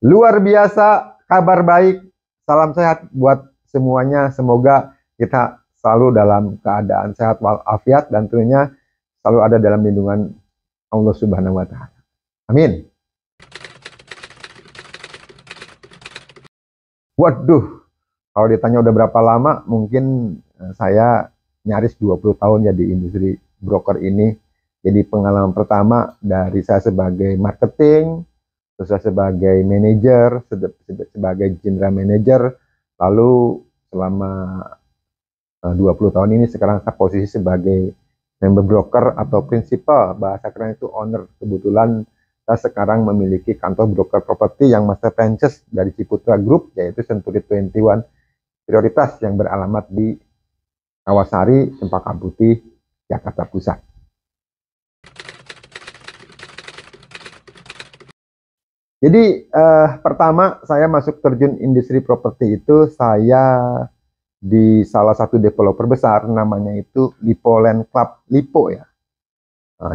Luar biasa, kabar baik, salam sehat buat semuanya. Semoga kita selalu dalam keadaan sehat walafiat dan tentunya selalu ada dalam lindungan Allah Subhanahu wa Ta'ala. Amin. Waduh, kalau ditanya udah berapa lama, mungkin saya nyaris 20 tahun ya di industri broker ini. Jadi pengalaman pertama dari saya sebagai marketing, terus saya sebagai manajer, sebagai general manager, lalu selama 20 tahun ini sekarang saya posisi sebagai member broker atau principal, bahasa keren itu owner. Kebetulan saya sekarang memiliki kantor broker properti yang master franchise dari Ciputra Group, yaitu Century 21 Prioritas yang beralamat di Kawasari, Cempaka Putih, Jakarta Pusat. Jadi pertama saya masuk terjun industri properti itu saya di salah satu developer besar, namanya itu Lipo Land Club Lipo ya.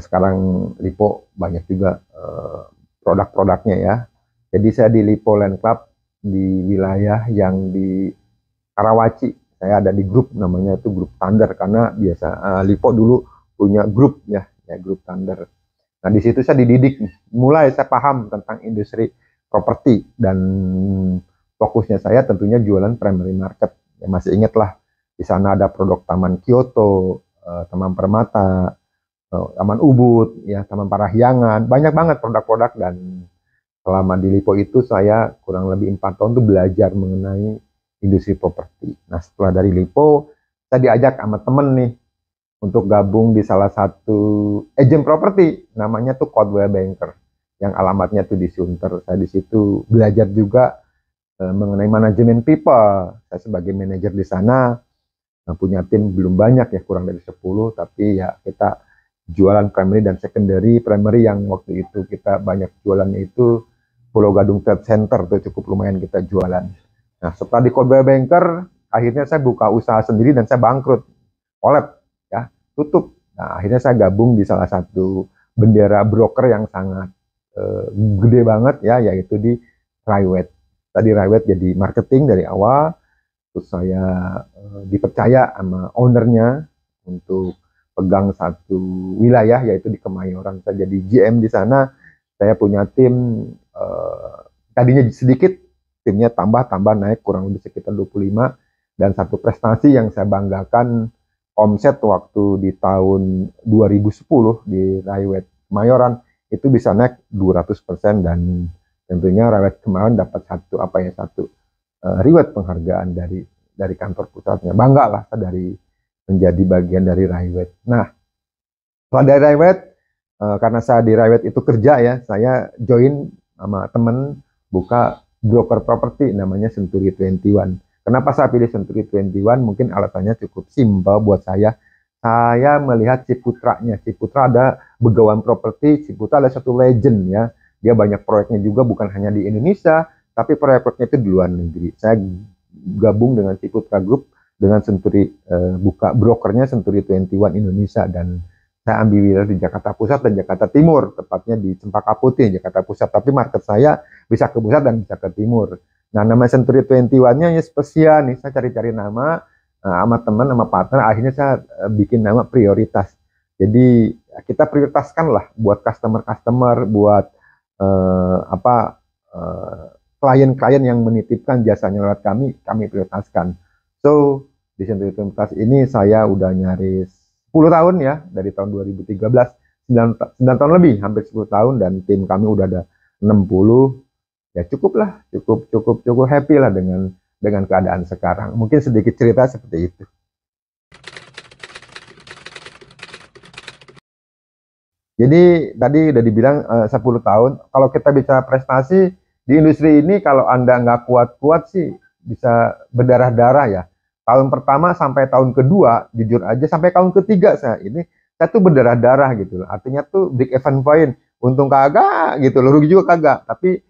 Sekarang Lipo banyak juga produk-produknya ya. Jadi saya di Lipo Land Club di wilayah yang di Karawaci. Saya ada di grup namanya itu grup Thunder karena biasa Lipo dulu punya grup ya grup Thunder. Nah di situ saya dididik, mulai saya paham tentang industri properti dan fokusnya saya tentunya jualan primary market. Ya, masih ingat lah di sana ada produk Taman Kyoto, Taman Permata, Taman Ubud, ya Taman Parahyangan, banyak banget produk-produk. Dan selama di Lipo itu saya kurang lebih 4 tahun tuh belajar mengenai industri properti. Nah setelah dari Lipo saya diajak sama temen nih untuk gabung di salah satu agent properti, namanya tuh Coldwell Banker, yang alamatnya tuh di Sunter. Saya di situ belajar juga mengenai manajemen people. Saya sebagai manajer di sana punya tim belum banyak ya, kurang dari 10, tapi ya kita jualan primary dan secondary. Primary yang waktu itu kita banyak jualannya itu Pulau Gadung Trade Center, tuh cukup lumayan kita jualan. Nah setelah di Coldwell Banker, akhirnya saya buka usaha sendiri dan saya bangkrut, collab ya, tutup. Nah akhirnya saya gabung di salah satu bendera broker yang sangat gede banget ya, yaitu di Riwet. Tadi Riwet jadi marketing dari awal, terus saya dipercaya sama ownernya untuk pegang satu wilayah yaitu di Kemayoran. Saya jadi GM di sana. Saya punya tim tadinya sedikit, timnya tambah naik kurang lebih sekitar 25. Dan satu prestasi yang saya banggakan, omset waktu di tahun 2010 di Riwet Kemayoran itu bisa naik 200%. Dan tentunya Riwet Kemayoran dapat satu reward penghargaan dari kantor pusatnya. Bangga lah dari menjadi bagian dari Riwet. Nah setelah dari Riwet, karena saya di Riwet itu kerja ya, saya join sama temen buka broker properti namanya Century 21. Kenapa saya pilih Century 21? Mungkin alasannya cukup simpel buat saya. Saya melihat Ciputranya. Ciputra ada Begawan Properti, Ciputra ada satu legend ya. Dia banyak proyeknya juga, bukan hanya di Indonesia, tapi proyek-proyeknya itu di luar negeri. Saya gabung dengan Ciputra Group, dengan Century, buka brokernya Century 21 Indonesia, dan saya ambil wilayah di Jakarta Pusat dan Jakarta Timur, tepatnya di Cempaka Putih, Jakarta Pusat. Tapi market saya bisa ke pusat dan bisa ke timur. Nah, nama Century 21-nya ya spesial nih. Saya cari-cari nama sama teman, sama partner. Akhirnya saya bikin nama Prioritas. Jadi kita prioritaskan lah buat customer-customer, buat klien-klien yang menitipkan jasanya lewat kami prioritaskan. So di Century 21 ini saya udah nyaris 10 tahun ya, dari tahun 2013, 9 tahun lebih, hampir 10 tahun, dan tim kami udah ada 60. Ya cukup happy lah dengan keadaan sekarang. Mungkin sedikit cerita seperti itu. Jadi tadi udah dibilang 10 tahun. Kalau kita bicara prestasi di industri ini, kalau Anda nggak kuat-kuat sih bisa berdarah-darah ya. Tahun pertama sampai tahun kedua, jujur aja sampai tahun ketiga saya tuh berdarah-darah gitu loh. Artinya tuh big event point, untung kagak gitu loh, rugi juga kagak. Tapi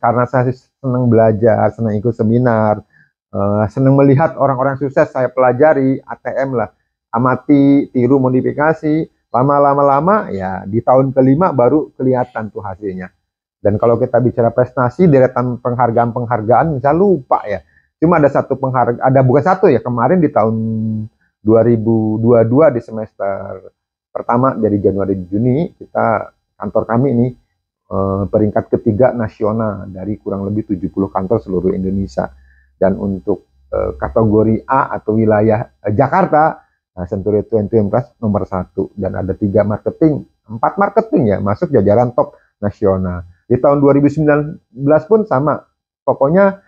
karena saya senang belajar, senang ikut seminar, senang melihat orang-orang sukses, saya pelajari, ATM lah, amati, tiru, modifikasi. Lama-lama ya di tahun kelima baru kelihatan tuh hasilnya. Dan kalau kita bicara prestasi, deretan penghargaan-penghargaan, saya lupa ya. Cuma ada satu penghargaan, ada bukan satu ya, kemarin di tahun 2022 di semester pertama dari Januari Juni, kita kantor kami ini peringkat ketiga nasional dari kurang lebih 70 kantor seluruh Indonesia. Dan untuk kategori A atau wilayah Jakarta, Century 21 Plus nomor 1, dan ada 3 marketing, 4 marketing ya masuk jajaran top nasional. Di tahun 2019 pun sama. Pokoknya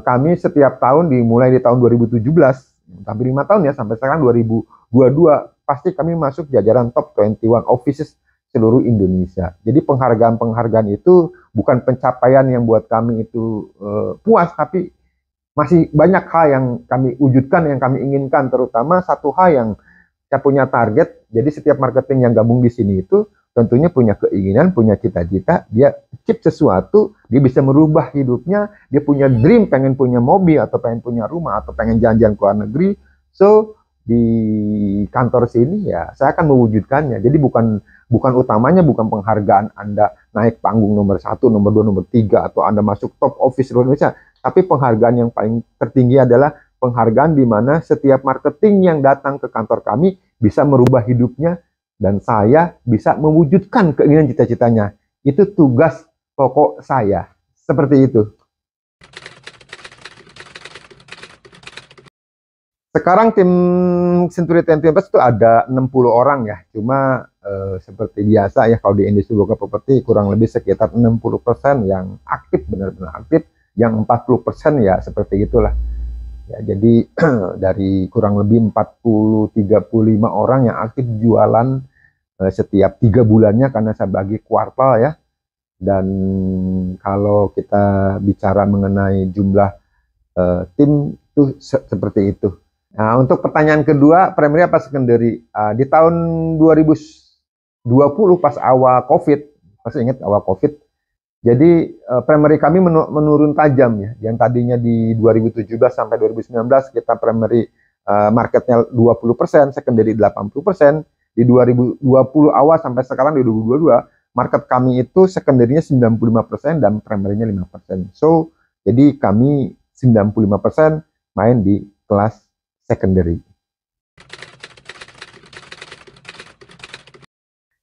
kami setiap tahun dimulai di tahun 2017 hampir 5 tahun ya sampai sekarang 2022 pasti kami masuk jajaran top 21 offices seluruh Indonesia. Jadi penghargaan-penghargaan itu bukan pencapaian yang buat kami itu puas, tapi masih banyak hal yang kami wujudkan, yang kami inginkan, terutama satu hal yang saya punya target. Jadi setiap marketing yang gabung di sini itu tentunya punya keinginan, punya cita-cita, dia achieve sesuatu, dia bisa merubah hidupnya, dia punya dream, pengen punya mobil, atau pengen punya rumah, atau pengen jalan-jalan ke luar negeri. So, di kantor sini ya saya akan mewujudkannya. Jadi bukan utamanya, bukan penghargaan Anda naik panggung nomor 1, nomor 2, nomor 3, atau Anda masuk top office Indonesia. Tapi penghargaan yang paling tertinggi adalah penghargaan di mana setiap marketing yang datang ke kantor kami bisa merubah hidupnya, dan saya bisa mewujudkan keinginan cita-citanya. Itu tugas pokok saya. Seperti itu. Sekarang tim Century 21 Plus itu ada 60 orang ya. Cuma seperti biasa ya, kalau di industri broker properti kurang lebih sekitar 60% yang aktif, benar-benar aktif. Yang 40% ya seperti itulah. Ya, jadi dari kurang lebih 40-35 orang yang aktif jualan setiap 3 bulannya, karena saya bagi kuartal ya. Dan kalau kita bicara mengenai jumlah tim itu seperti itu. Nah, untuk pertanyaan kedua, primary apa secondary? Di tahun 2020 pas awal COVID, masih ingat awal COVID, jadi primary kami menurun tajam ya. Yang tadinya di 2017 sampai 2019 kita primary marketnya 20%, secondary 80%. Di 2020 awal sampai sekarang di 2022, market kami itu secondary-nya 95% dan primary-nya 5%. So, jadi kami 95% main di kelas secondary.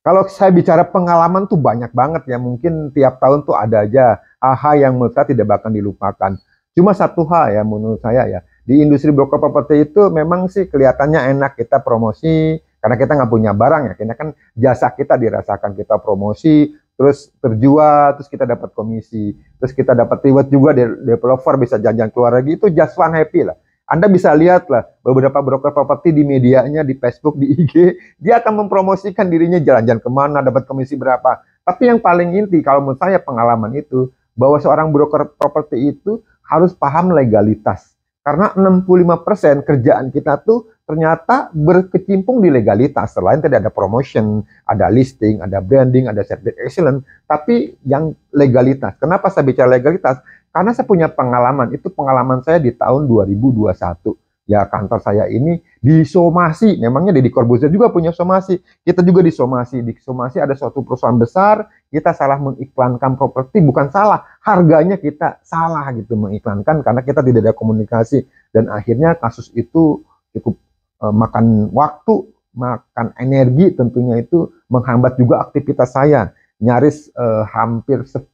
Kalau saya bicara pengalaman tuh banyak banget ya, mungkin tiap tahun tuh ada aja hal yang menurut saya tidak bakal dilupakan. Cuma satu hal ya menurut saya ya, di industri broker properti itu memang sih kelihatannya enak kita promosi, karena kita nggak punya barang ya, karena kan jasa kita dirasakan, kita promosi, terus terjual, terus kita dapat komisi, terus kita dapat reward juga dari developer, bisa jalan-jalan keluar lagi, itu just fun, happy lah. Anda bisa lihat lah beberapa broker properti di medianya, di Facebook, di IG, dia akan mempromosikan dirinya jalan-jalan kemana, dapat komisi berapa. Tapi yang paling inti kalau menurut saya pengalaman itu, bahwa seorang broker properti itu harus paham legalitas. Karena 65% kerjaan kita tuh ternyata berkecimpung di legalitas. Selain tidak ada promotion, ada listing, ada branding, ada certificate excellence, tapi yang legalitas. Kenapa saya bicara legalitas? Karena saya punya pengalaman, itu pengalaman saya di tahun 2021. Ya, kantor saya ini disomasi, memangnya Deddy Corbuzier juga punya somasi. Kita juga disomasi. Di somasi ada suatu perusahaan besar, kita salah mengiklankan properti, bukan salah, harganya kita salah gitu mengiklankan karena kita tidak ada komunikasi. Dan akhirnya kasus itu cukup makan waktu, makan energi, tentunya itu menghambat juga aktivitas saya. Nyaris hampir 10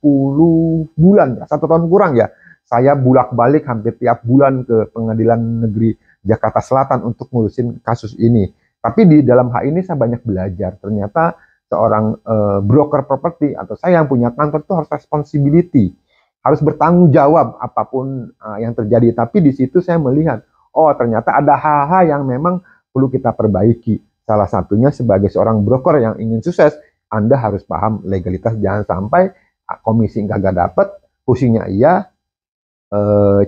bulan, 1 tahun kurang ya, saya bolak-balik hampir tiap bulan ke Pengadilan Negeri Jakarta Selatan untuk ngurusin kasus ini. Tapi di dalam hal ini saya banyak belajar. Ternyata seorang broker properti atau saya yang punya kantor itu harus responsibility, harus bertanggung jawab apapun yang terjadi. Tapi di situ saya melihat, oh ternyata ada hal-hal yang memang perlu kita perbaiki. Salah satunya sebagai seorang broker yang ingin sukses, Anda harus paham legalitas, jangan sampai komisi nggak dapat, pusingnya iya,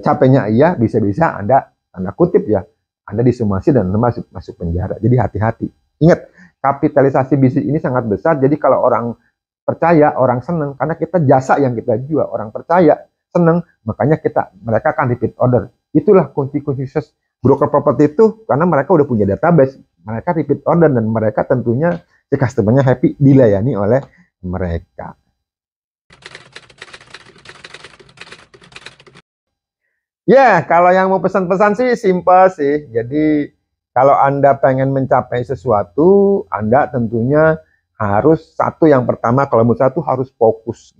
capeknya iya, bisa-bisa Anda tanda kutip ya, Anda disomasi dan masuk penjara. Jadi hati-hati. Ingat, kapitalisasi bisnis ini sangat besar. Jadi kalau orang percaya, orang senang karena kita jasa yang kita jual, orang percaya, senang, makanya mereka akan repeat order. Itulah kunci-kunci sukses broker properti itu, karena mereka udah punya database, mereka repeat order dan mereka tentunya si customer-nya happy dilayani oleh mereka. Ya, kalau yang mau pesan-pesan sih simpel sih. Jadi kalau Anda pengen mencapai sesuatu, Anda tentunya harus satu yang pertama kalau menurut saya itu harus fokus.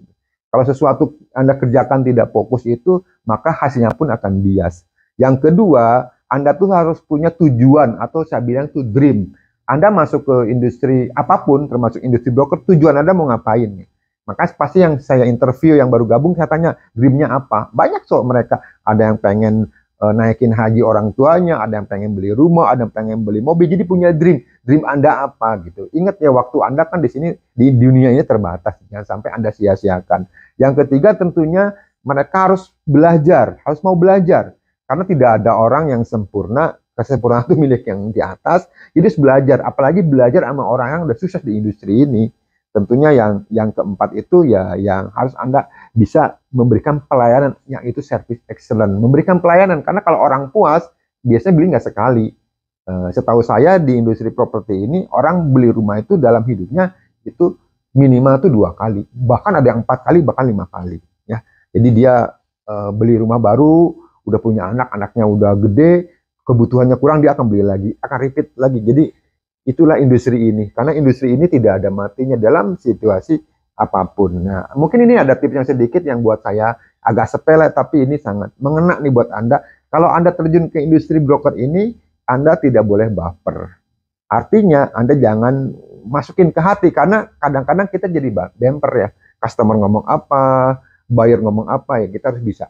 Kalau sesuatu Anda kerjakan tidak fokus itu, maka hasilnya pun akan bias. Yang kedua, Anda tuh harus punya tujuan atau saya bilang tuh dream. Anda masuk ke industri apapun, termasuk industri broker, tujuan Anda mau ngapain nih? Maka pasti yang saya interview yang baru gabung, saya tanya dreamnya apa. Banyak soal mereka, ada yang pengen naikin haji orang tuanya, ada yang pengen beli rumah, ada yang pengen beli mobil. Jadi punya dream. Dream Anda apa gitu. Ingat ya, waktu Anda kan di sini di dunia ini terbatas. Jangan sampai Anda sia-siakan. Yang ketiga tentunya mereka harus belajar, harus mau belajar. Karena tidak ada orang yang sempurna. Kesempurnaan itu milik yang di atas. Jadi harus belajar, apalagi belajar sama orang yang udah sukses di industri ini. Tentunya yang keempat itu ya yang harus Anda bisa memberikan pelayanan yang itu service excellent. Memberikan pelayanan karena kalau orang puas biasanya beli nggak sekali. Setahu saya di industri properti ini orang beli rumah itu dalam hidupnya itu minimal tuh 2 kali, bahkan ada yang 4 kali, bahkan 5 kali. Ya, jadi dia beli rumah baru, udah punya anak, anaknya udah gede, kebutuhannya kurang dia akan beli lagi, akan repeat lagi. Jadi itulah industri ini, karena industri ini tidak ada matinya dalam situasi apapun. Nah, mungkin ini ada tips yang sedikit yang buat saya agak sepele, tapi ini sangat mengena nih buat Anda. Kalau Anda terjun ke industri broker ini, Anda tidak boleh baper. Artinya, Anda jangan masukin ke hati, karena kadang-kadang kita jadi bumper ya. Customer ngomong apa, buyer ngomong apa, ya kita harus bisa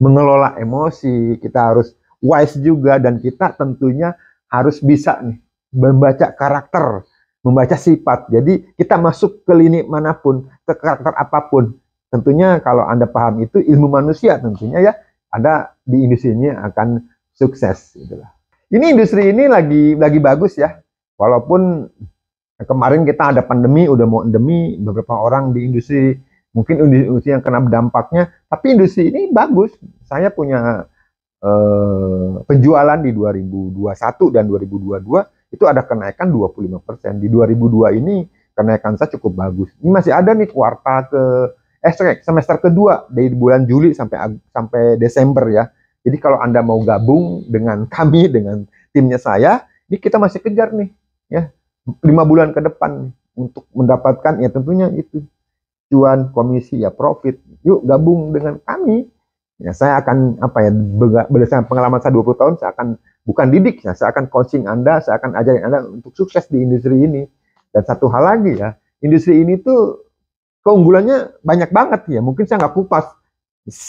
mengelola emosi, kita harus wise juga, dan kita tentunya harus bisa nih membaca karakter, membaca sifat. Jadi kita masuk ke lini manapun, ke karakter apapun. Tentunya kalau Anda paham itu ilmu manusia tentunya ya, Anda di industri ini akan sukses. Itulah. Ini industri ini lagi bagus ya. Walaupun kemarin kita ada pandemi, udah mau endemi, beberapa orang di industri mungkin industri yang kena dampaknya, tapi industri ini bagus. Saya punya penjualan di 2021 dan 2022 itu ada kenaikan 25%. Di 2002 ini kenaikan saya cukup bagus. Ini masih ada nih semester kedua dari bulan Juli sampai Desember ya. Jadi kalau Anda mau gabung dengan kami, dengan timnya saya, ini kita masih kejar nih ya 5 bulan ke depan nih, untuk mendapatkan ya tentunya itu cuan, komisi ya profit. Yuk gabung dengan kami. Ya, saya akan berdasarkan pengalaman saya 20 tahun, saya akan bukan didik ya, saya akan coaching Anda, saya akan ajarin Anda untuk sukses di industri ini. Dan satu hal lagi ya, industri ini tuh keunggulannya banyak banget ya. Mungkin saya nggak kupas.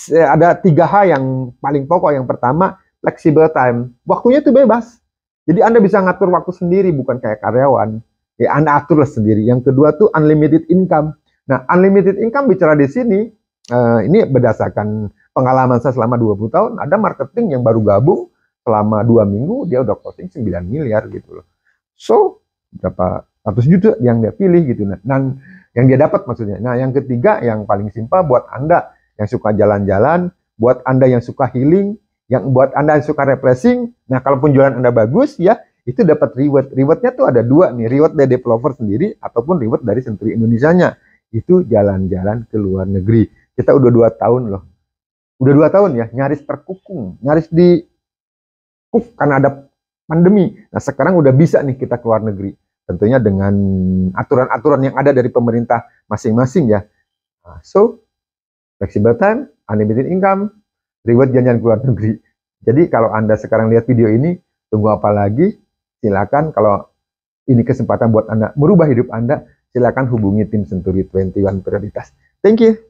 Ada 3 hal yang paling pokok. Yang pertama, flexible time. Waktunya tuh bebas. Jadi Anda bisa ngatur waktu sendiri, bukan kayak karyawan. Ya, Anda aturlah sendiri. Yang kedua tuh unlimited income. Nah, unlimited income bicara di sini, ini berdasarkan pengalaman saya selama 20 tahun, ada marketing yang baru gabung selama 2 minggu, dia udah closing 9 miliar gitu loh. So, berapa ratus juta yang dia pilih gitu. Nah, dan yang dia dapat maksudnya. Nah, yang ketiga, yang paling simpel buat Anda yang suka jalan-jalan, buat Anda yang suka healing, yang buat Anda yang suka refreshing. Nah, kalaupun jualan Anda bagus ya, itu dapat reward. Rewardnya tuh ada 2 nih, reward dari developer sendiri ataupun reward dari Century Indonesianya. Itu jalan-jalan ke luar negeri. Kita udah 2 tahun loh. Udah 2 tahun ya, nyaris terkukung, nyaris di karena ada pandemi. Nah, sekarang udah bisa nih kita ke luar negeri. Tentunya dengan aturan-aturan yang ada dari pemerintah masing-masing ya. Nah, so, flexible time, unlimited income, reward jalan-jalan ke luar negeri. Jadi kalau Anda sekarang lihat video ini, tunggu apa lagi? Silakan, kalau ini kesempatan buat Anda merubah hidup Anda, silakan hubungi tim Century 21 Prioritas. Thank you.